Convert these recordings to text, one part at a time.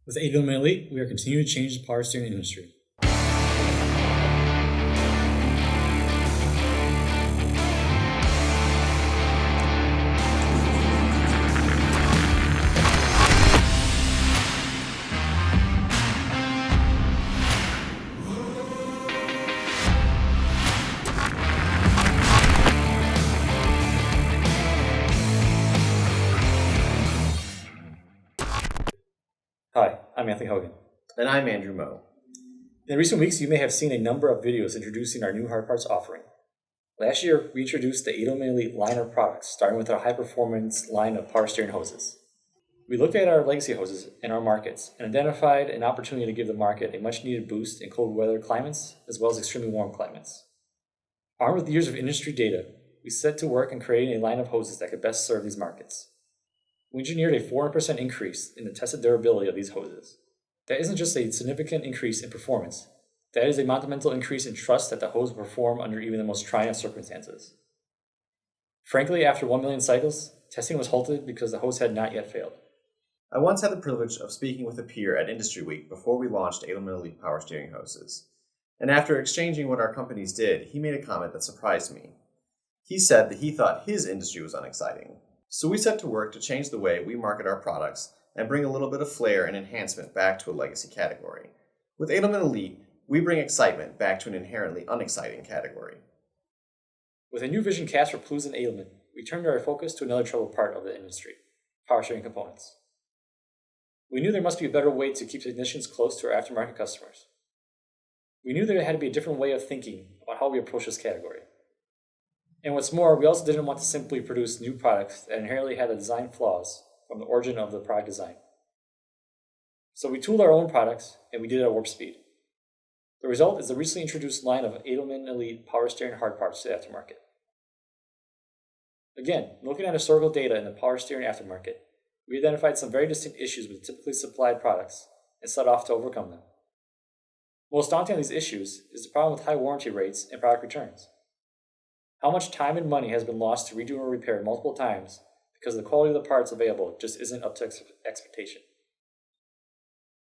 With Edelmann Elite, we are continuing to change the power steering industry. Hi, I'm Anthony Hogan. And I'm Andrew Moe. In recent weeks, you may have seen a number of videos introducing our new hard parts offering. Last year, we introduced the Edelmann Elite line of products, starting with our high-performance line of power steering hoses. We looked at our legacy hoses and our markets and identified an opportunity to give the market a much-needed boost in cold weather climates as well as extremely warm climates. Armed with years of industry data, we set to work in creating a line of hoses that could best serve these markets. We engineered a 400% increase in the tested durability of these hoses. That isn't just a significant increase in performance, that is a monumental increase in trust that the hose will perform under even the most trying of circumstances. Frankly, after 1 million cycles, testing was halted because the hose had not yet failed. I once had the privilege of speaking with a peer at Industry Week before we launched Edelmann Elite power steering hoses. And after exchanging what our companies did, he made a comment that surprised me. He said that he thought his industry was unexciting. So we set to work to change the way we market our products and bring a little bit of flair and enhancement back to a legacy category. With Edelmann Elite, we bring excitement back to an inherently unexciting category. With a new vision cast for Plews and Edelmann, we turned our focus to another troubled part of the industry, power steering components. We knew there must be a better way to keep technicians close to our aftermarket customers. We knew there had to be a different way of thinking about how we approach this category. And what's more, we also didn't want to simply produce new products that inherently had the design flaws from the origin of the product design. So we tooled our own products, and we did it at warp speed. The result is the recently introduced line of Edelmann Elite power steering hard parts to the aftermarket. Again, looking at historical data in the power steering aftermarket, we identified some very distinct issues with typically supplied products and set off to overcome them. Most daunting of these issues is the problem with high warranty rates and product returns. How much time and money has been lost to redo or repair multiple times because the quality of the parts available just isn't up to expectation.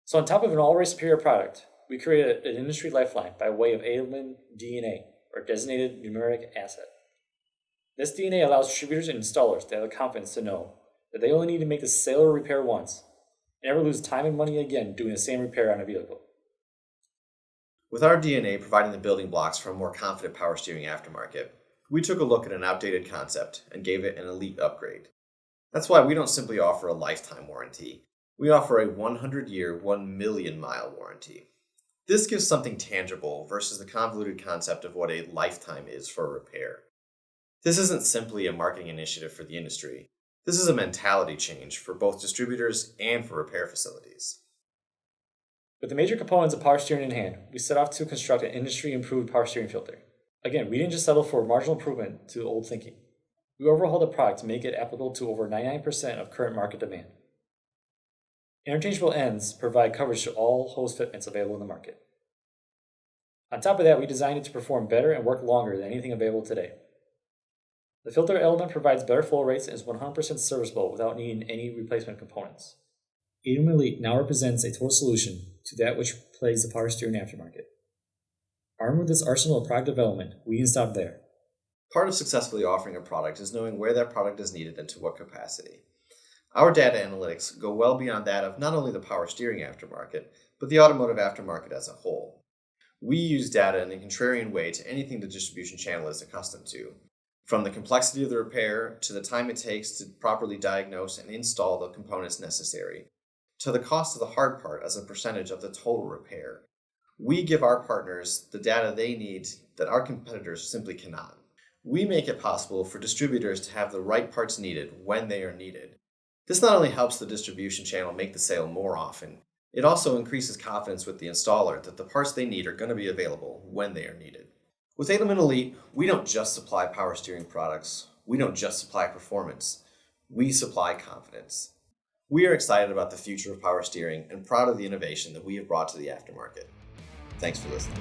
So on top of an already superior product, we created an industry lifeline by way of Edelmann DNA, or Designated Numeric Asset. This DNA allows distributors and installers to have the confidence to know that they only need to make the sale or repair once, and never lose time and money again doing the same repair on a vehicle. With our DNA providing the building blocks for a more confident power steering aftermarket, we took a look at an outdated concept and gave it an elite upgrade. That's why we don't simply offer a lifetime warranty. We offer a 100-year, 1 million mile warranty. This gives something tangible versus the convoluted concept of what a lifetime is for a repair. This isn't simply a marketing initiative for the industry. This is a mentality change for both distributors and for repair facilities. With the major components of power steering in hand, we set off to construct an industry-improved power steering filter. Again, we didn't just settle for marginal improvement to old thinking. We overhauled the product to make it applicable to over 99% of current market demand. Interchangeable ends provide coverage to all hose fitments available in the market. On top of that, we designed it to perform better and work longer than anything available today. The filter element provides better flow rates and is 100% serviceable without needing any replacement components. Edelmann Elite now represents a total solution to that which plagues the power steering aftermarket. Armed with this arsenal of product development, we didn't stop there. Part of successfully offering a product is knowing where that product is needed and to what capacity. Our data analytics go well beyond that of not only the power steering aftermarket, but the automotive aftermarket as a whole. We use data in a contrarian way to anything the distribution channel is accustomed to, from the complexity of the repair to the time it takes to properly diagnose and install the components necessary, to the cost of the hard part as a percentage of the total repair. We give our partners the data they need that our competitors simply cannot. We make it possible for distributors to have the right parts needed when they are needed. This not only helps the distribution channel make the sale more often, it also increases confidence with the installer that the parts they need are going to be available when they are needed. With Edelmann Elite, we don't just supply power steering products. We don't just supply performance. We supply confidence. We are excited about the future of power steering and proud of the innovation that we have brought to the aftermarket. Thanks for listening.